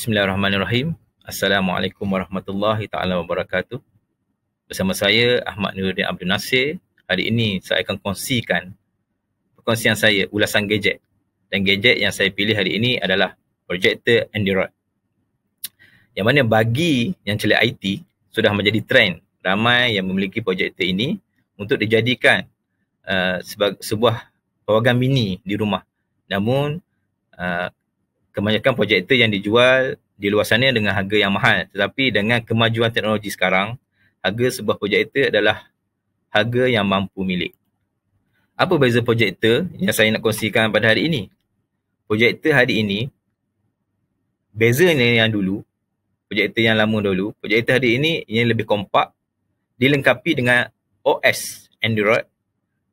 Bismillahirrahmanirrahim. Assalamualaikum warahmatullahi taala wabarakatuh. Bersama saya Ahmad Nuruddin Abdul Nasir. Hari ini saya akan kongsikan perkongsian saya ulasan gadget. Dan gadget yang saya pilih hari ini adalah projektor Android. Yang mana bagi yang celik IT sudah menjadi trend ramai yang memiliki projektor ini untuk dijadikan sebuah pawagam mini di rumah. Namun kebanyakan projektor yang dijual di luar sana dengan harga yang mahal. Tetapi dengan kemajuan teknologi sekarang, harga sebuah projektor adalah harga yang mampu milik. Apa beza projektor yang saya nak kongsikan pada hari ini? Projektor hari ini, bezanya yang dulu, projektor yang lama dulu, projektor hari ini yang lebih kompak, dilengkapi dengan OS Android,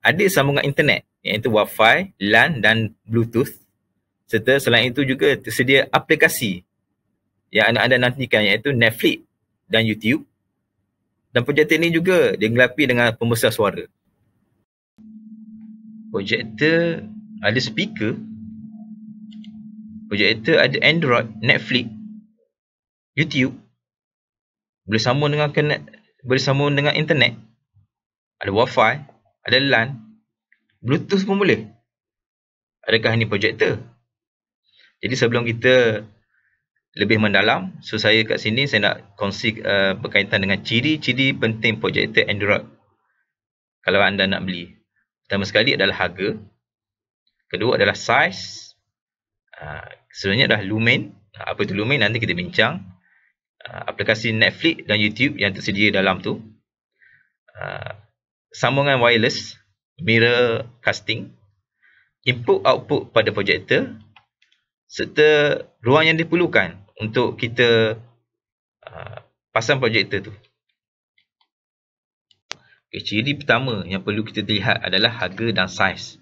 ada sambungan internet, iaitu Wi-Fi, LAN dan Bluetooth. Serta selain itu juga tersedia aplikasi yang anda nantikan, iaitu Netflix dan YouTube. Dan projektor ini juga dilengkapi dengan pembesar suara. Projektor ada speaker, projektor ada Android, Netflix, YouTube, boleh sambung dengan internet, ada Wi-Fi, ada LAN, Bluetooth pun boleh. Adakah ini projektor? Jadi sebelum kita lebih mendalam, so saya kat sini saya nak kongsi berkaitan dengan ciri-ciri penting projektor Android kalau anda nak beli. Pertama sekali adalah harga. Kedua adalah saiz. Sebenarnya adalah lumen. Apa itu lumen? Nanti kita bincang. Aplikasi Netflix dan YouTube yang tersedia dalam tu. Sambungan wireless, mirror casting, input-output pada projektor, serta ruang yang diperlukan untuk kita pasang projektor tu. Okay, ciri pertama yang perlu kita lihat adalah harga dan saiz.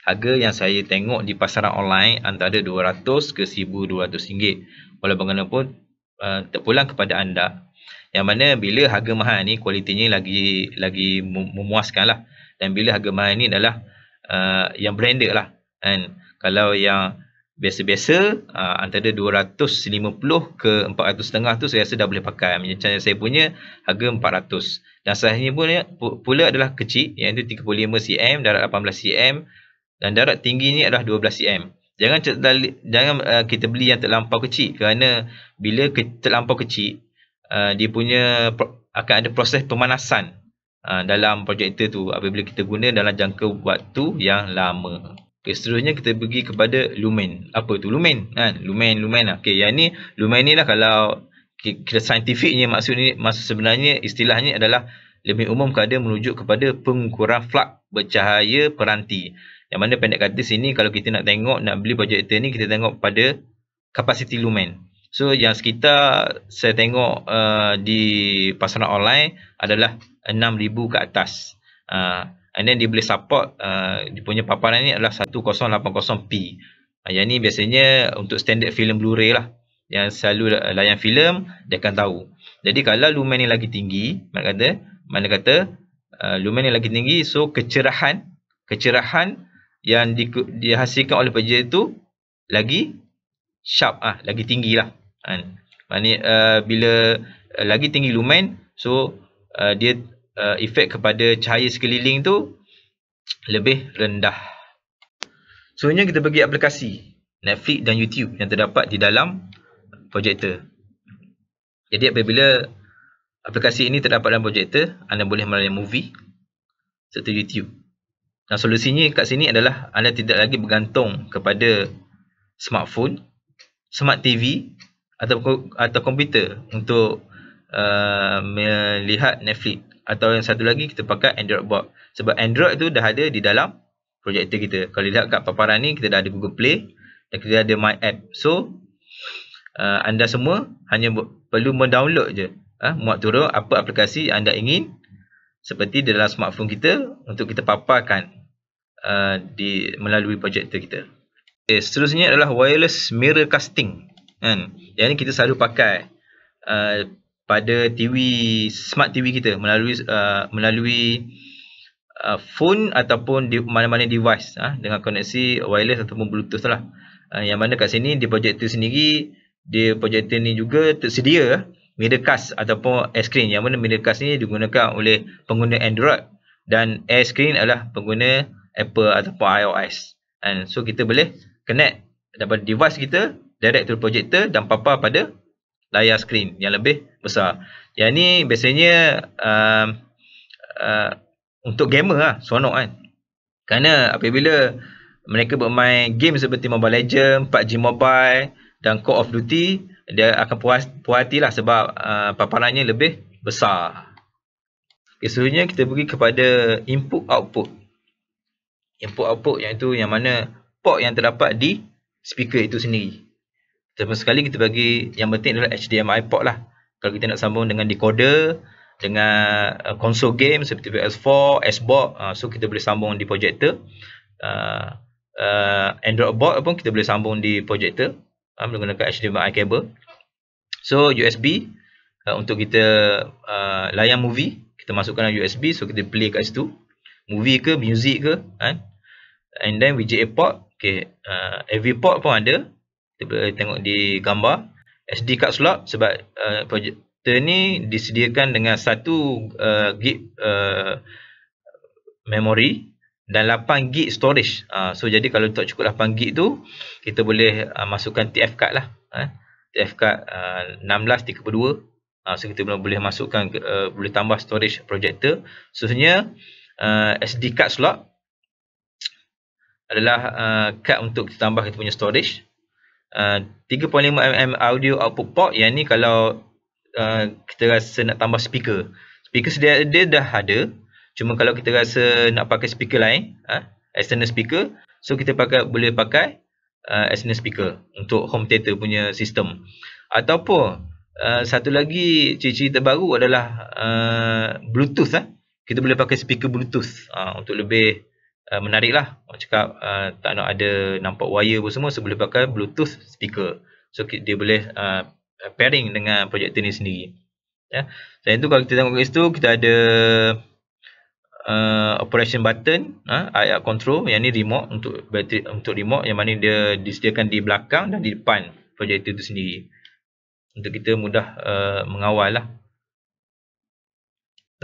Harga yang saya tengok di pasaran online antara RM200 ke RM1,200. Walau bagaimanapun terpulang kepada anda. Yang mana bila harga mahal ni kualitinya lagi memuaskan lah. Dan bila harga mahal ni adalah yang branded lah. Kan? Kalau yang biasa-biasa antara 250 ke 400.5 tu saya rasa dah boleh pakai. Macam saya punya harga 400. Dan saiznya pula adalah kecil, iaitu 35 cm, darat 18 cm dan darat tingginya adalah 12 cm. Jangan kita beli yang terlampau kecil, kerana bila terlampau kecil dia punya akan ada proses pemanasan dalam projektor tu apabila kita guna dalam jangka waktu yang lama. Okay, seterusnya kita pergi kepada lumen. Apa tu lumen? Lumen lah. Okay, yang ni lumen ni lah kalau kita saintifiknya maksud sebenarnya istilahnya adalah lebih umum kepada merujuk kepada pengukuran flux bercahaya peranti. Yang mana pendek kata sini kalau kita nak beli projektor ni, kita tengok pada kapasiti lumen. So yang sekitar saya tengok di pasaran online adalah 6,000 ke atas. And then dia boleh support dia punya paparan ni adalah 1080p. Yang ni biasanya untuk standard filem Blu-ray lah. Yang selalu layan filem dia akan tahu. Jadi kalau lumen ni lagi tinggi, mana kata lumen ni lagi tinggi, so kecerahan yang dihasilkan oleh projektor tu lagi sharp lagi tinggi lah. Maknanya bila lagi tinggi lumen, so dia efek kepada cahaya sekeliling tu lebih rendah. Sebenarnya kita bagi aplikasi Netflix dan YouTube yang terdapat di dalam projektor. Jadi apabila aplikasi ini terdapat dalam projektor, anda boleh melayani movie serta YouTube. Dan solusinya kat sini adalah anda tidak lagi bergantung kepada smartphone, smart TV atau komputer untuk melihat Netflix. Atau yang satu lagi kita pakai Android box. Sebab Android tu dah ada di dalam projektor kita. Kalau lihat kat paparan ni, kita dah ada Google Play dan kita ada My App. So anda semua hanya perlu mendownload je, muat turun apa aplikasi anda ingin seperti di dalam smartphone kita untuk kita paparkan melalui projektor kita. Okay, seterusnya adalah wireless mirror casting. Yang ni kita selalu pakai pada smart TV kita melalui phone ataupun mana-mana device dengan koneksi wireless ataupun Bluetooth lah. Yang mana kat sini di projektor sendiri dia projector ni juga tersedia Miracast ataupun AirScreen, yang mana Miracast ni digunakan oleh pengguna Android dan AirScreen adalah pengguna Apple ataupun iOS. And so kita boleh connect daripada device kita direct to projector dan papar pada layar skrin yang lebih besar. Yang ni biasanya untuk gamer lah, seronok kan. Kerana apabila mereka bermain game seperti Mobile Legends, PUBG Mobile dan Call of Duty, dia akan puas hati lah sebab paparannya lebih besar. Okay, seterusnya kita pergi kepada input output. Input output yang mana port yang terdapat di speaker itu sendiri. Pertama sekali kita bagi yang penting adalah HDMI port lah. Kalau kita nak sambung dengan decoder, dengan konsol game seperti PS4, Xbox, so kita boleh sambung di projector. Android board pun kita boleh sambung di projector menggunakan HDMI cable. So USB untuk kita layan movie, kita masukkan USB, so kita play kat situ. Movie ke, music ke, kan? And then VGA port, okay, AV port pun ada. Kita boleh tengok di gambar. SD card slot, sebab projector ni disediakan dengan 1 gig memory dan 8 gig storage. So jadi kalau tak cukup 8 gig tu, kita boleh masukkan TF card lah. TF card 1632. So kita boleh masukkan, boleh tambah storage projector. Seterusnya SD card slot adalah card untuk kita tambah kita punya storage. 3.5mm audio output port, yang ni kalau kita rasa nak tambah speaker. Speaker sedia dia dah ada. Cuma kalau kita rasa nak pakai speaker lain, external speaker, so kita boleh pakai external speaker untuk home theater punya sistem. Ataupun satu lagi ciri-ciri terbaru adalah Bluetooth. Kita boleh pakai speaker Bluetooth untuk lebih menarik lah. Orang cakap tak nak ada nampak wire pun semua, so boleh pakai Bluetooth speaker. So dia boleh pairing dengan projector ni sendiri. Ya. Selain tu kalau kita tengok kat situ, kita ada operation button, IR control, yang ni remote untuk bateri, untuk remote, yang mana dia disediakan di belakang dan di depan projector itu sendiri untuk kita mudah mengawal lah.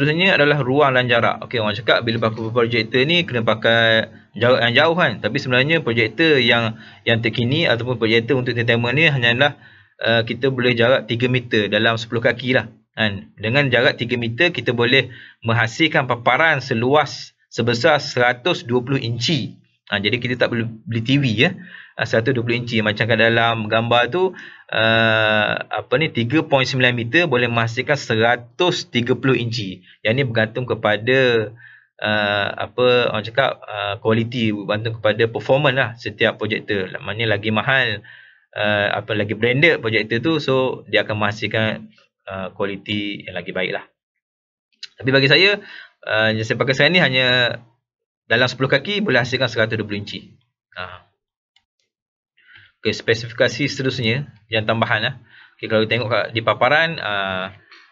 Seterusnya adalah ruang dan jarak. Okey, orang cakap bila pakai projector ni kena pakai jarak yang jauh kan, tapi sebenarnya projector yang terkini ataupun projector untuk entertainment ni hanyalah kita boleh jarak 3 meter dalam 10 kaki lah. Dengan jarak 3 meter kita boleh menghasilkan paparan seluas sebesar 120 inci. Jadi kita tak boleh beli TV ya. 120 inci macam kat dalam gambar tu 3.9 meter boleh menghasilkan 130 inci. Yang ni bergantung kepada orang cakap kualiti, bergantung kepada performance lah setiap projector. Maknanya lagi mahal lagi branded projector tu, so dia akan menghasilkan kualiti yang lagi baik lah. Tapi bagi saya yang saya pakai sekarang ni hanya dalam 10 kaki boleh hasilkan 120 inci. Okay, spesifikasi seterusnya yang tambahan lah. Okay, kalau tengok di paparan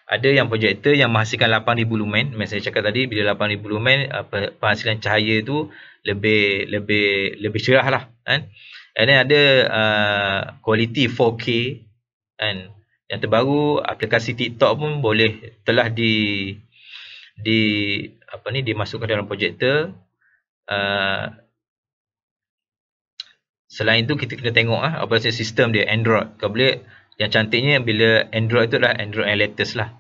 ada yang projector yang menghasilkan 8000 lumen. Macam saya cakap tadi, bila 8000 lumen penghasilan cahaya tu lebih cerah lah kan. And then ada kualiti 4K kan. Yang terbaru aplikasi TikTok pun telah dimasukkan dalam projector. Selain itu kita kena tengok operasi sistem dia Android. Kalau boleh, yang cantiknya bila Android itu adalah Android yang latest lah.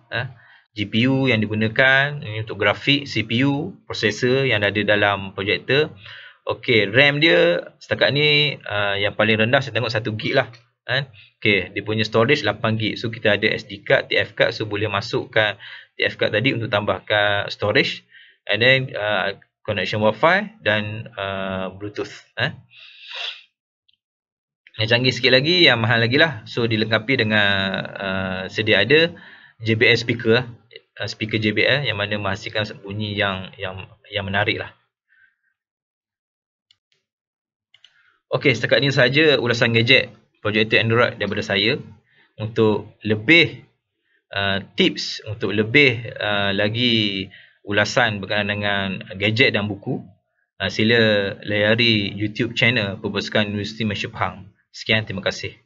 GPU yang digunakan ini untuk grafik, CPU, prosesor yang ada dalam projector. Okey, RAM dia setakat ni yang paling rendah saya tengok 1 GB lah. Okey, dia punya storage 8 GB. So kita ada SD card, TF card, so boleh masukkan TF card tadi untuk tambahkan storage. And then connection Wi-Fi dan Bluetooth. Yang canggih sikit lagi, yang mahal lagi lah. So dilengkapi dengan sedia ada JBL speaker, speaker JBL yang mana menghasilkan bunyi yang menarik lah. Okey, setakat ini saja ulasan gadget projector Android daripada saya. Untuk lebih tips, untuk lebih lagi ulasan berkenaan dengan gadget dan buku, sila layari YouTube channel Perpustakaan Universiti Malaysia Pahang. Sekian, terima kasih.